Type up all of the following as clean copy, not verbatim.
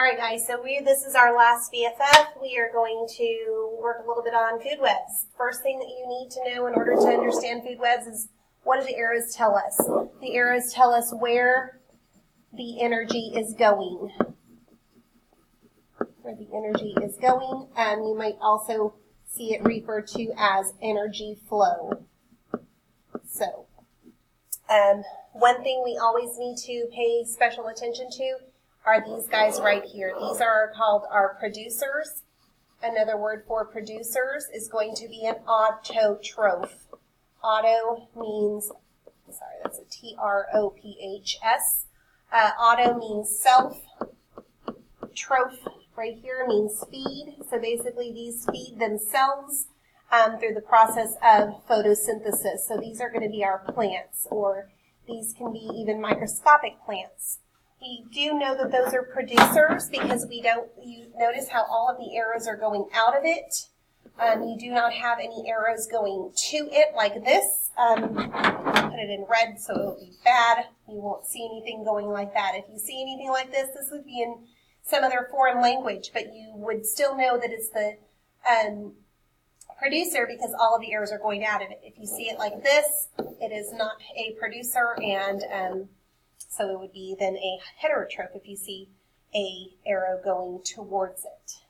All right, guys, so this is our last BFF. We are going to work a little bit on food webs. First thing that you need to know in order to understand food webs is, what do the arrows tell us? The arrows tell us where the energy is going. Where the energy is going. You might also see it referred to as energy flow. So, one thing we always need to pay special attention to are these guys right here. These are called our producers. Another word for producers is going to be an autotroph. Auto means, sorry, that's a T-R-O-P-H-S. Auto means self. Troph right here means feed. So basically these feed themselves through the process of photosynthesis. So these are going to be our plants, or these can be even microscopic plants. We do know that those are producers because you notice how all of the arrows are going out of it. You do not have any arrows going to it like this. Put it in red so it will be bad. You won't see anything going like that. If you see anything like this, this would be in some other foreign language, but you would still know that it's the producer because all of the arrows are going out of it. If you see it like this, it is not a producer, and so it would be then a heterotroph if you see a arrow going towards it.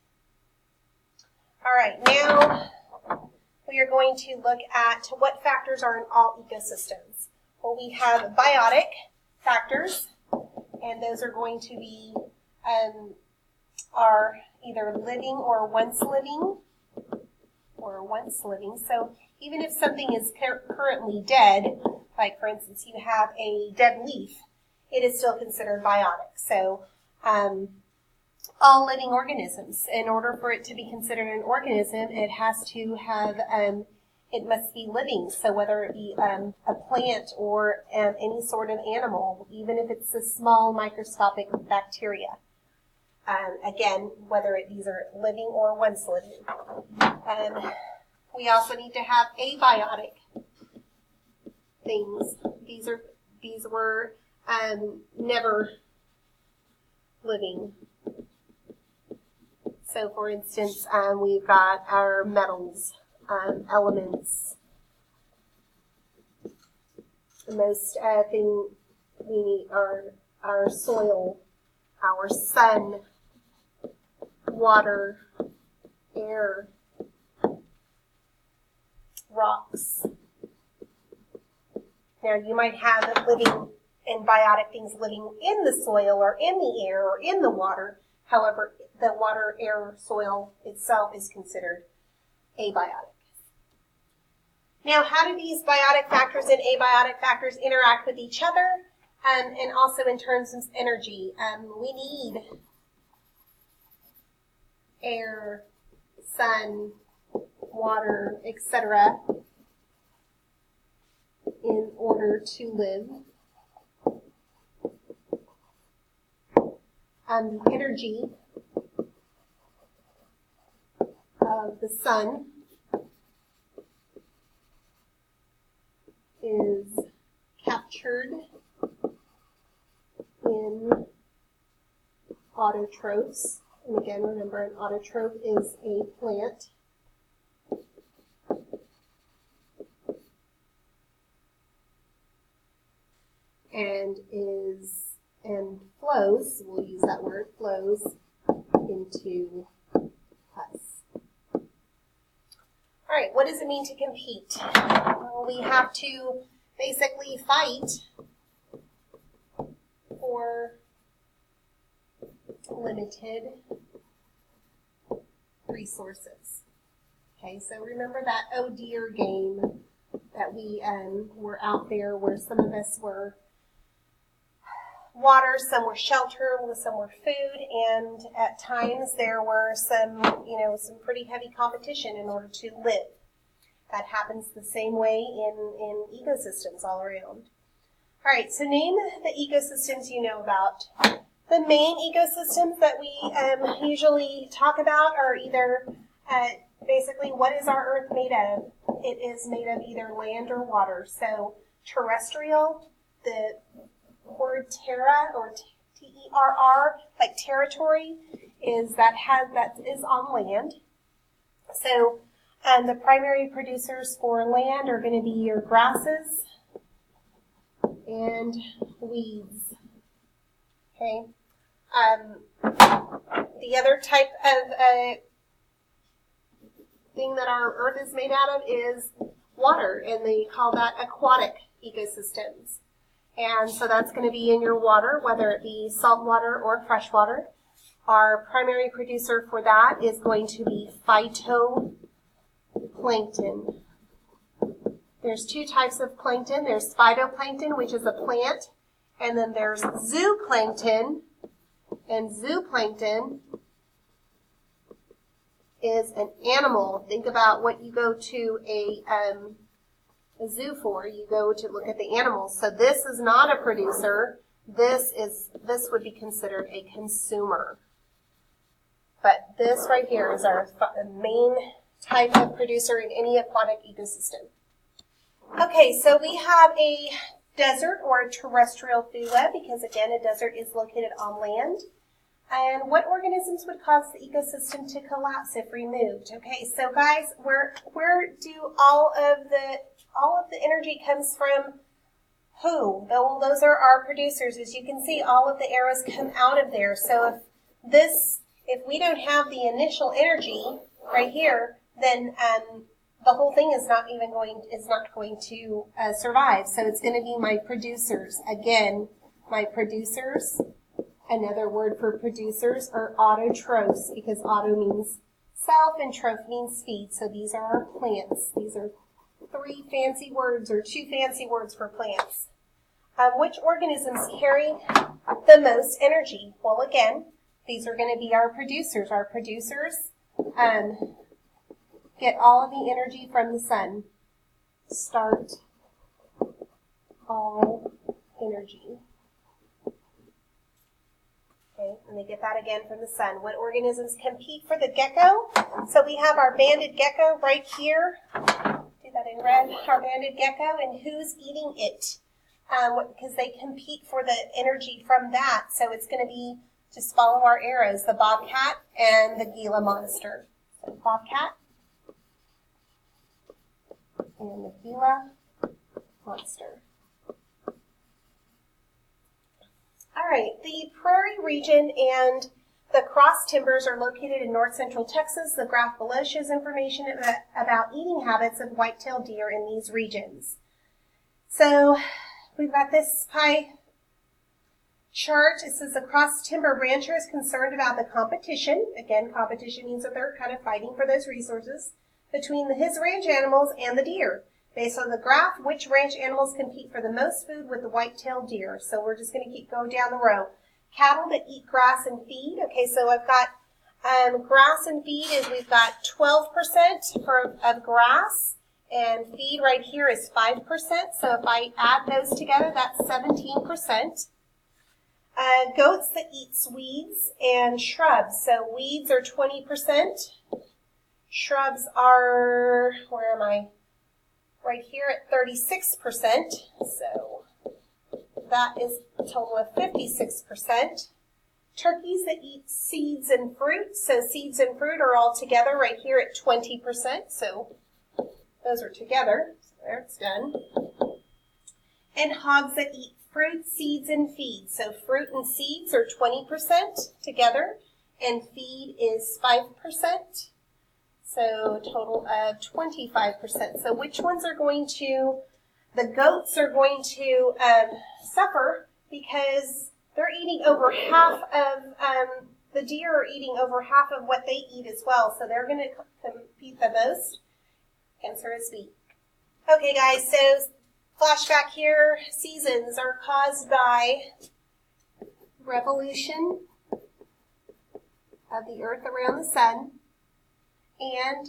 All right, now we are going to look at what factors are in all ecosystems. Well, we have biotic factors, and those are going to be are either living or once living. So even if something is currently dead, like for instance you have a dead leaf, it is still considered biotic. So all living organisms, in order for it to be considered an organism, it has to have, it must be living. So whether it be a plant or any sort of animal, even if it's a small microscopic bacteria. Again, whether these are living or once living. We also need to have abiotic things. These were never living. So, for instance, we've got our metals, elements. The most thing we need are our soil, our sun, water, air, rocks. Now, you might have living and biotic things living in the soil or in the air or in the water. However, the water, air, soil itself is considered abiotic. Now, how do these biotic factors and abiotic factors interact with each other? And also in terms of energy, we need air, sun, water, etc. in order to live. The energy of the sun is captured in autotrophs. And again, remember, an autotroph is a plant. And flows, we'll use that word, flows into us. All right, what does it mean to compete? Well, we have to basically fight for limited resources. Okay, so remember that oh dear game that we were out there where some of us were water, some were shelter, some were food, and at times there were some pretty heavy competition in order to live. That happens the same way in ecosystems all around. All right, so name the ecosystems you know about. The main ecosystems that we usually talk about are either basically, what is our Earth made of? It is made of either land or water. So terrestrial, the word terra or T-E-R-R, like territory, is that is on land. So the primary producers for land are going to be your grasses and weeds. Okay. The other type of thing that our earth is made out of is water, and they call that aquatic ecosystems. And so that's going to be in your water, whether it be salt water or fresh water. Our primary producer for that is going to be phytoplankton. There's two types of plankton. There's phytoplankton, which is a plant, and then there's zooplankton, and zooplankton is an animal. Think about what you go to a zoo for. You go to look at the animals. So this is not a producer. This would be considered a consumer. But this right here is our main type of producer in any aquatic ecosystem. Okay, so we have a desert or a terrestrial food web because, again, a desert is located on land. And what organisms would cause the ecosystem to collapse if removed? Okay, so guys, where do all of the energy comes from? Who? Well, those are our producers. As you can see, all of the arrows come out of there. So if we don't have the initial energy right here, then the whole thing is not going to survive. So it's going to be my producers. Again, my producers. Another word for producers are autotrophs, because auto means self and troph means feed. So these are our plants. These are three fancy words or two fancy words for plants. Which organisms carry the most energy? Well, again, these are going to be our producers. Our producers get all of the energy from the sun. Start all energy. Okay, and they get that again from the sun. What organisms compete for the gecko? So we have our banded gecko right here. Do that in red. Our banded gecko, and who's eating it? Because they compete for the energy from that. So it's going to be, just follow our arrows, the bobcat and the Gila monster. So bobcat and the Gila monster. All right, the prairie region and the cross timbers are located in north central Texas. The graph below shows information about eating habits of white-tailed deer in these regions. So we've got this pie chart. It says the cross timber rancher is concerned about the competition. Again, competition means that they're kind of fighting for those resources between his ranch animals and the deer. Based on the graph, which ranch animals compete for the most food with the white-tailed deer? So we're just going to keep going down the row. Cattle that eat grass and feed. Okay, so I've got grass and feed is we've got 12% of grass, and feed right here is 5%. So if I add those together, that's 17%. Goats that eat weeds and shrubs. So weeds are 20%. Shrubs are, where am I? Right here at 36%, so that is a total of 56%. Turkeys that eat seeds and fruit, so seeds and fruit are all together right here at 20%, so those are together, so there it's done. And hogs that eat fruit, seeds, and feed, so fruit and seeds are 20% together, and feed is 5%. So a total of 25%. So which ones are going to, the goats are going to suffer because they're eating over half of, the deer are eating over half of what they eat as well. So they're going to compete the most. Answer is B. Okay guys, so flashback here. Seasons are caused by revolution of the earth around the sun, and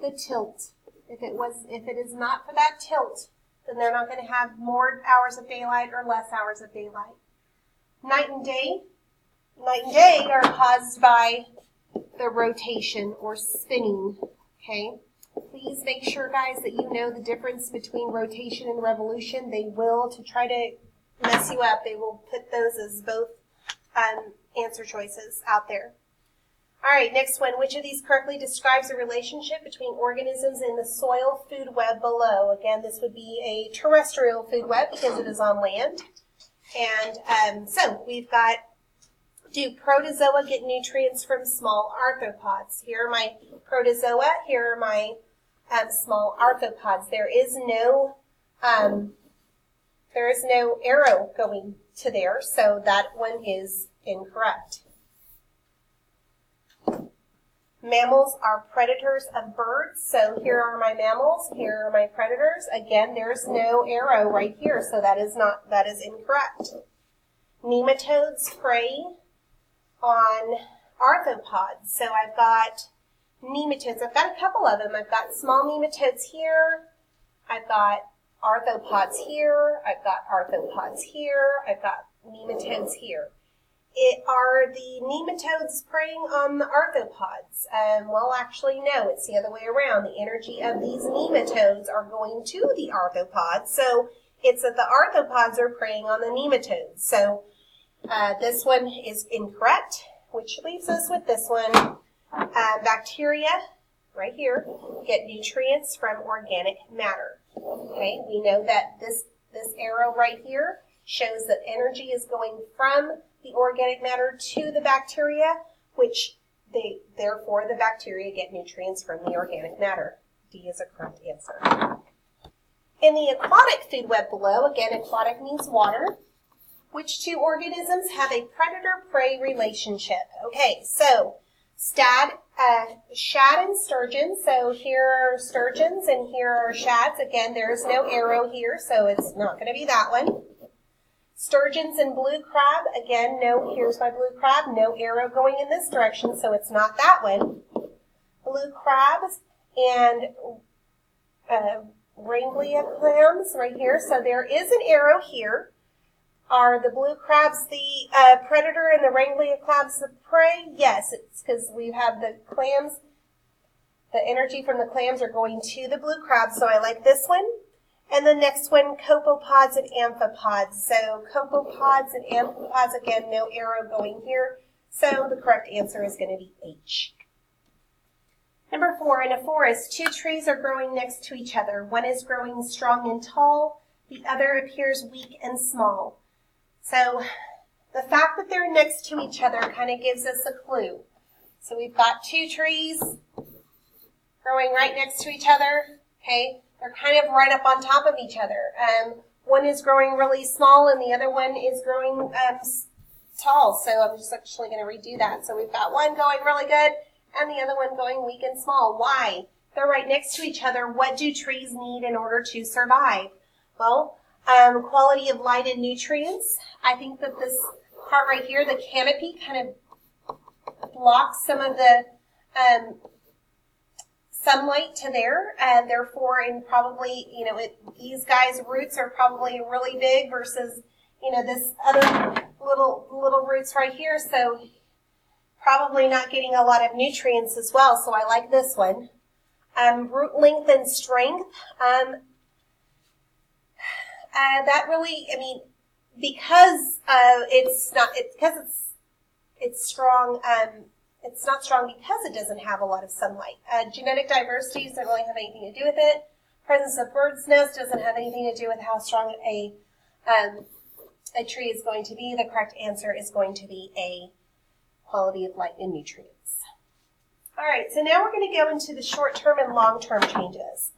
the tilt. If it is not for that tilt, then they're not going to have more hours of daylight or less hours of daylight. Night and day are caused by the rotation or spinning. Okay? Please make sure, guys, that you know the difference between rotation and revolution. They will, to try to mess you up, they will put those as both answer choices out there. All right, next one. Which of these correctly describes the relationship between organisms in the soil food web below? Again, this would be a terrestrial food web because it is on land. And so we've got, do protozoa get nutrients from small arthropods? Here are my protozoa. Here are my small arthropods. There is no arrow going to there, so that one is incorrect. Mammals are predators of birds, so here are my mammals, here are my predators. Again, there's no arrow right here, so that is incorrect. Nematodes prey on arthropods. So I've got nematodes. I've got a couple of them. I've got small nematodes here. I've got arthropods here. I've got arthropods here. I've got nematodes here. Are the nematodes preying on the arthropods? Well, actually, no. It's the other way around. The energy of these nematodes are going to the arthropods. So it's that the arthropods are preying on the nematodes. So this one is incorrect, which leaves us with this one. Bacteria, right here, get nutrients from organic matter. Okay, we know that this arrow right here shows that energy is going from the organic matter to the bacteria, which therefore the bacteria get nutrients from the organic matter. D is a correct answer. In the aquatic food web below, again, aquatic means water, which two organisms have a predator-prey relationship? Okay, so shad and sturgeon. So here are sturgeons and here are shads. Again, there's no arrow here, so it's not going to be that one. Sturgeons and blue crab. Again, no, here's my blue crab. No arrow going in this direction, so it's not that one. Blue crabs and Wranglia clams right here. So there is an arrow here. Are the blue crabs the predator and the Wranglia clams the prey? Yes, it's because we have the clams. The energy from the clams are going to the blue crabs, so I like this one. And the next one, copepods and amphipods. So copepods and amphipods, again, no arrow going here. So the correct answer is going to be H. Number 4, in a forest, two trees are growing next to each other. One is growing strong and tall. The other appears weak and small. So the fact that they're next to each other kind of gives us a clue. So we've got two trees growing right next to each other. Okay. They're kind of right up on top of each other. One is growing really small and the other one is growing tall. So I'm just actually going to redo that. So we've got one going really good and the other one going weak and small. Why? They're right next to each other. What do trees need in order to survive? Well, quality of light and nutrients. I think that this part right here, the canopy, kind of blocks some of the sunlight to there, and therefore, and probably, these guys' roots are probably really big versus, this other little roots right here, so probably not getting a lot of nutrients as well, so I like this one. Root length and strength, that really, because it's strong, it's not strong because it doesn't have a lot of sunlight. Genetic diversity doesn't really have anything to do with it. Presence of bird's nest doesn't have anything to do with how strong a tree is going to be. The correct answer is going to be A, quality of light and nutrients. All right, so now we're going to go into the short-term and long-term changes.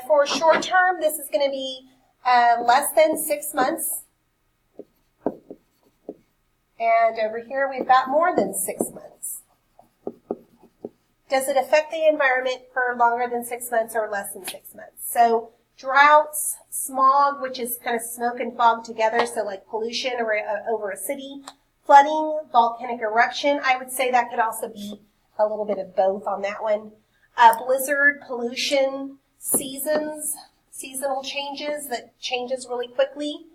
For short-term, this is going to be less than 6 months. And over here, we've got more than 6 months. Does it affect the environment for longer than 6 months or less than 6 months? So droughts, smog, which is kind of smoke and fog together, so like pollution over a city, flooding, volcanic eruption. I would say that could also be a little bit of both on that one. Blizzard, pollution, seasons, seasonal changes that changes really quickly.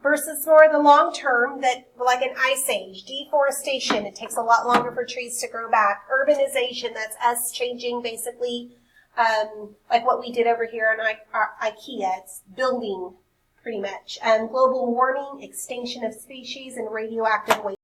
Versus more the long term, that like an ice age, deforestation, it takes a lot longer for trees to grow back. Urbanization, that's us changing basically, like what we did over here in IKEA, it's building pretty much. Global warming, extinction of species, and radioactive waste.